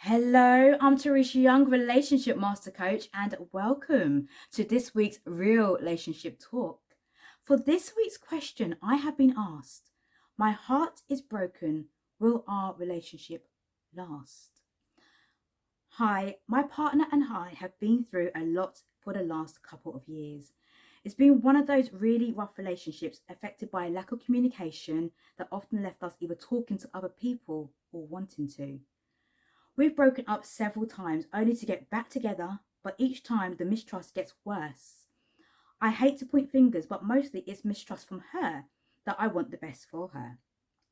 Hello, I'm Teresha Young, Relationship Master Coach, and welcome to this week's Real-ationship Talk. For this week's question, I have been asked, my heart is broken, will our relationship last? Hi, my partner and I have been through a lot for the last couple of years. It's been one of those really rough relationships affected by a lack of communication that often left us either talking to other people or wanting to. We've broken up several times only to get back together, but each time the mistrust gets worse. I hate to point fingers, but mostly it's mistrust from her that I want the best for her.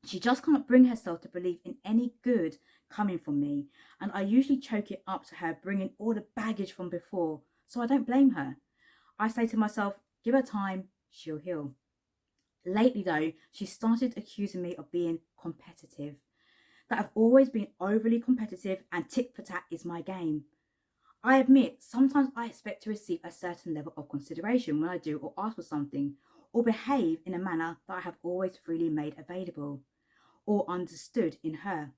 She just can't bring herself to believe in any good coming from me, and I usually choke it up to her bringing all the baggage from before, so I don't blame her. I say to myself, give her time, she'll heal. Lately though, she started accusing me of being competitive, that I've always been overly competitive and tit for tat is my game. I admit, sometimes I expect to receive a certain level of consideration when I do or ask for something, or behave in a manner that I have always freely made available, or understood in her.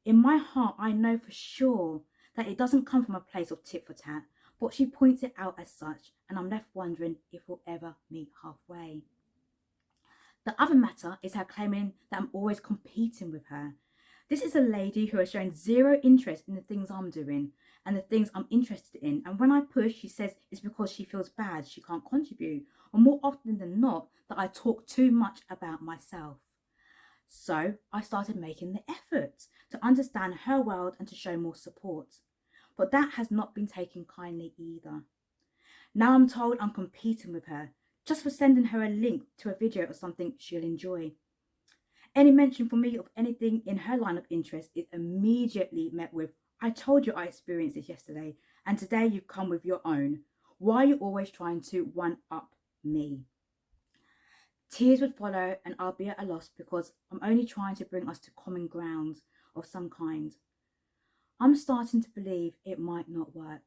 In my heart, I know for sure that it doesn't come from a place of tit for tat, but she points it out as such, and I'm left wondering if we'll ever meet halfway. The other matter is her claiming that I'm always competing with her. This is a lady who has shown zero interest in the things I'm doing and the things I'm interested in. And when I push, she says it's because she feels bad she can't contribute, or more often than not, that I talk too much about myself. So I started making the effort to understand her world and to show more support. But that has not been taken kindly either. Now I'm told I'm competing with her just for sending her a link to a video or something she'll enjoy. Any mention from me of anything in her line of interest is immediately met with, I told you I experienced this yesterday, and today you've come with your own. Why are you always trying to one-up me? Tears would follow, and I'll be at a loss because I'm only trying to bring us to common ground of some kind. I'm starting to believe it might not work.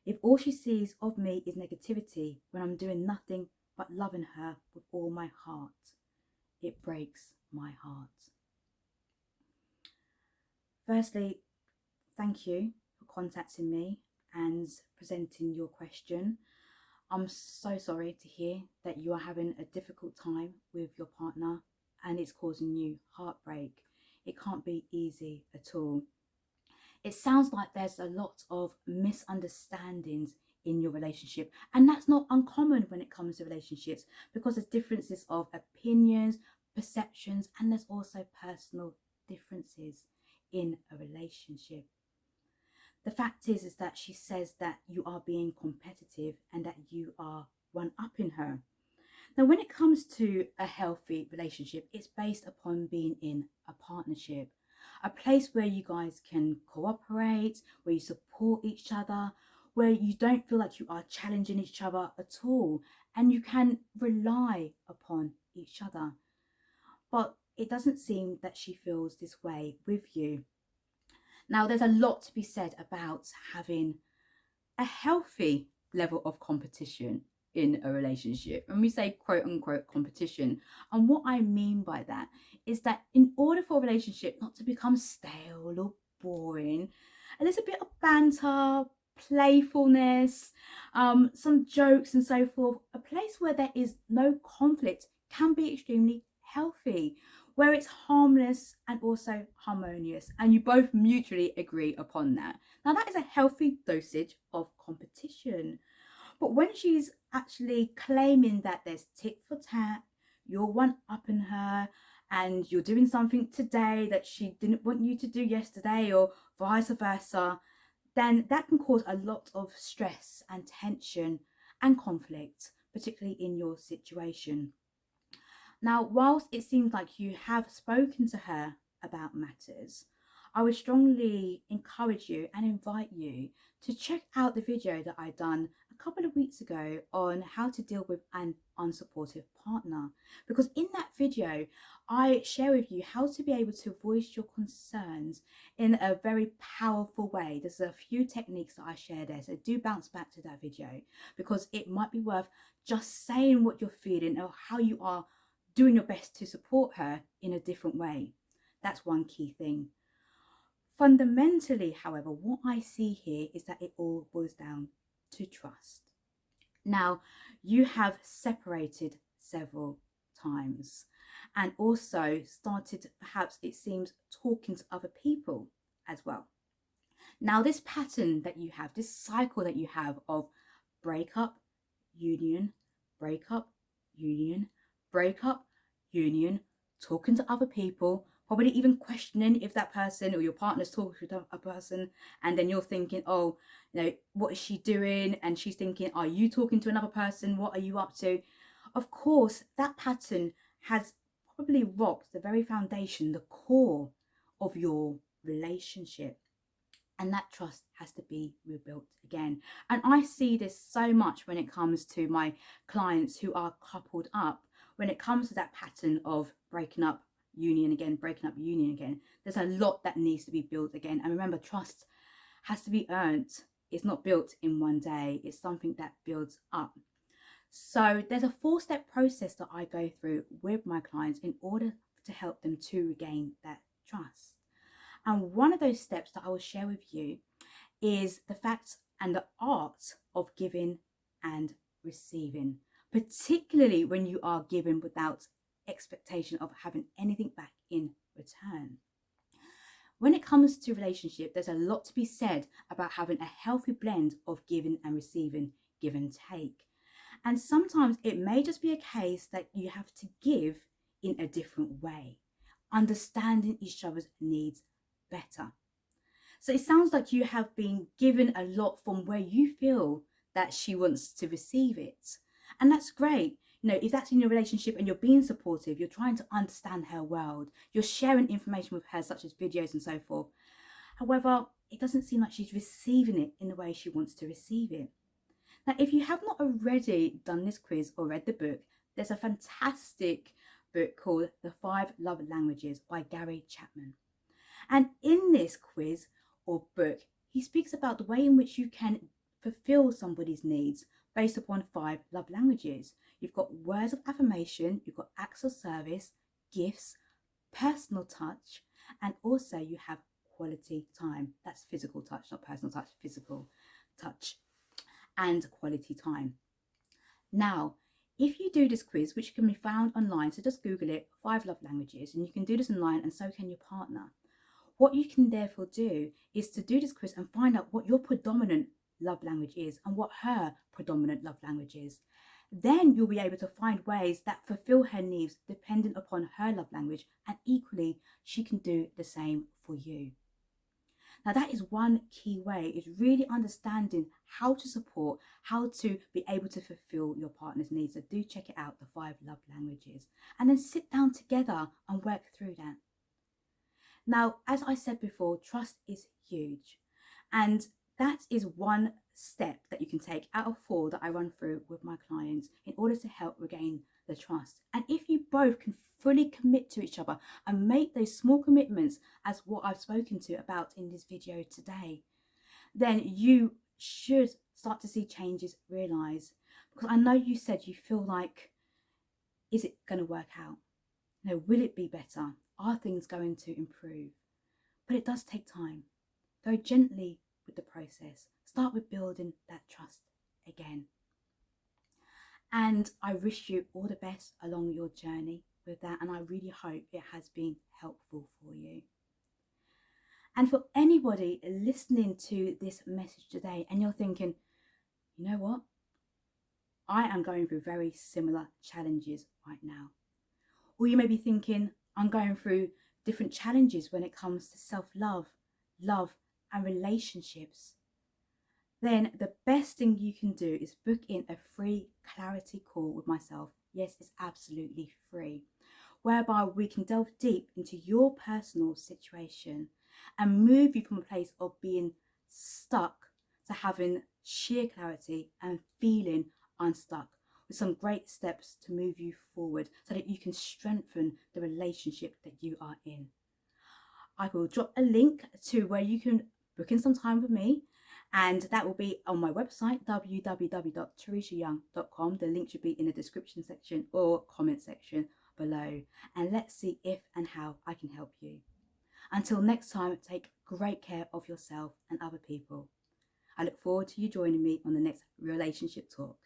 If all she sees of me is negativity when I'm doing nothing but loving her with all my heart, it breaks my heart. Firstly, thank you for contacting me and presenting your question. I'm so sorry to hear that you are having a difficult time with your partner and it's causing you heartbreak. It can't be easy at all. It sounds like there's a lot of misunderstandings in your relationship, and that's not uncommon when it comes to relationships because there's differences of opinions, perceptions, and there's also personal differences in a relationship. The fact is that she says that you are being competitive and that you are one upping her. Now, when it comes to a healthy relationship, it's based upon being in a partnership, a place where you guys can cooperate, where you support each other, where you don't feel like you are challenging each other at all, and you can rely upon each other. But it doesn't seem that she feels this way with you. Now, there's a lot to be said about having a healthy level of competition in a relationship. And we say quote unquote competition. And what I mean by that is that in order for a relationship not to become stale or boring, a little bit of banter, playfulness, some jokes and so forth, a place where there is no conflict can be extremely healthy, where it's harmless and also harmonious, and you both mutually agree upon that. Now, that is a healthy dosage of competition. But when she's actually claiming that there's tit for tat, you're one upping her, and you're doing something today that she didn't want you to do yesterday, or vice versa, then that can cause a lot of stress and tension and conflict, particularly in your situation. Now, whilst it seems like you have spoken to her about matters, I would strongly encourage you and invite you to check out the video that I done a couple of weeks ago on how to deal with an unsupportive partner. Because in that video, I share with you how to be able to voice your concerns in a very powerful way. There's a few techniques that I share there, so do bounce back to that video because it might be worth just saying what you're feeling or how you are doing your best to support her in a different way. That's one key thing. Fundamentally, however, what I see here is that it all boils down to trust. Now, you have separated several times and also started, perhaps it seems, talking to other people as well. Now, this pattern that you have, this cycle that you have of breakup, union, breakup, union, breakup, union, talking to other people, probably even questioning if that person or your partner's talking to a person, and then you're thinking, oh, what is she doing? And she's thinking, are you talking to another person? What are you up to? Of course, that pattern has probably rocked the very foundation, the core of your relationship. And that trust has to be rebuilt again. And I see this so much when it comes to my clients who are coupled up. When it comes to that pattern of breaking up, union again, breaking up, union again, there's a lot that needs to be built again. And remember, trust has to be earned. It's not built in one day. It's something that builds up. So there's a 4-step process that I go through with my clients in order to help them to regain that trust. And one of those steps that I will share with you is the fact and the art of giving and receiving, particularly when you are giving without expectation of having anything back in return. When it comes to relationship, there's a lot to be said about having a healthy blend of giving and receiving, give and take. And sometimes it may just be a case that you have to give in a different way, understanding each other's needs better. So it sounds like you have been given a lot from where you feel that she wants to receive it. And that's great. If that's in your relationship and you're being supportive, you're trying to understand her world, you're sharing information with her, such as videos and so forth. However, it doesn't seem like she's receiving it in the way she wants to receive it. Now, if you have not already done this quiz or read the book, there's a fantastic book called The 5 Love Languages by Gary Chapman. And in this quiz or book, he speaks about the way in which you can fulfill somebody's needs based upon 5 love languages. You've got words of affirmation, you've got acts of service, gifts, personal touch, and also you have quality time. That's physical touch, not personal touch, physical touch and quality time. Now, if you do this quiz, which can be found online, so just Google it, 5 love languages, and you can do this online and so can your partner. What you can therefore do is to do this quiz and find out what your predominant love language is and what her predominant love language is. Then you'll be able to find ways that fulfill her needs dependent upon her love language, and equally she can do the same for you. Now that is one key way, is really understanding how to support, how to be able to fulfill your partner's needs. So do check it out, the 5 love languages, and then sit down together and work through that. Now, as I said before, trust is huge, and that is one step that you can take out of 4 that I run through with my clients in order to help regain the trust. And if you both can fully commit to each other and make those small commitments as what I've spoken to about in this video today, then you should start to see changes realize. Because I know you said you feel like, is it going to work out? Will it be better? Are things going to improve? But it does take time. Go gently with the process. Start with building that trust again. And I wish you all the best along your journey with that, and I really hope it has been helpful for you. And for anybody listening to this message today and you're thinking, you know what? I am going through very similar challenges right now. Or you may be thinking, I'm going through different challenges when it comes to self-love, love, and relationships. Then the best thing you can do is book in a free clarity call with myself. Yes, it's absolutely free, whereby we can delve deep into your personal situation and move you from a place of being stuck to having sheer clarity and feeling unstuck, with some great steps to move you forward so that you can strengthen the relationship that you are in. I will drop a link to where you can book in some time with me, and that will be on my website, www.tereshayoung.com. The link should be in the description section or comment section below, and let's see if and how I can help you. Until next time, take great care of yourself and other people. I look forward to you joining me on the next Relationship Talk.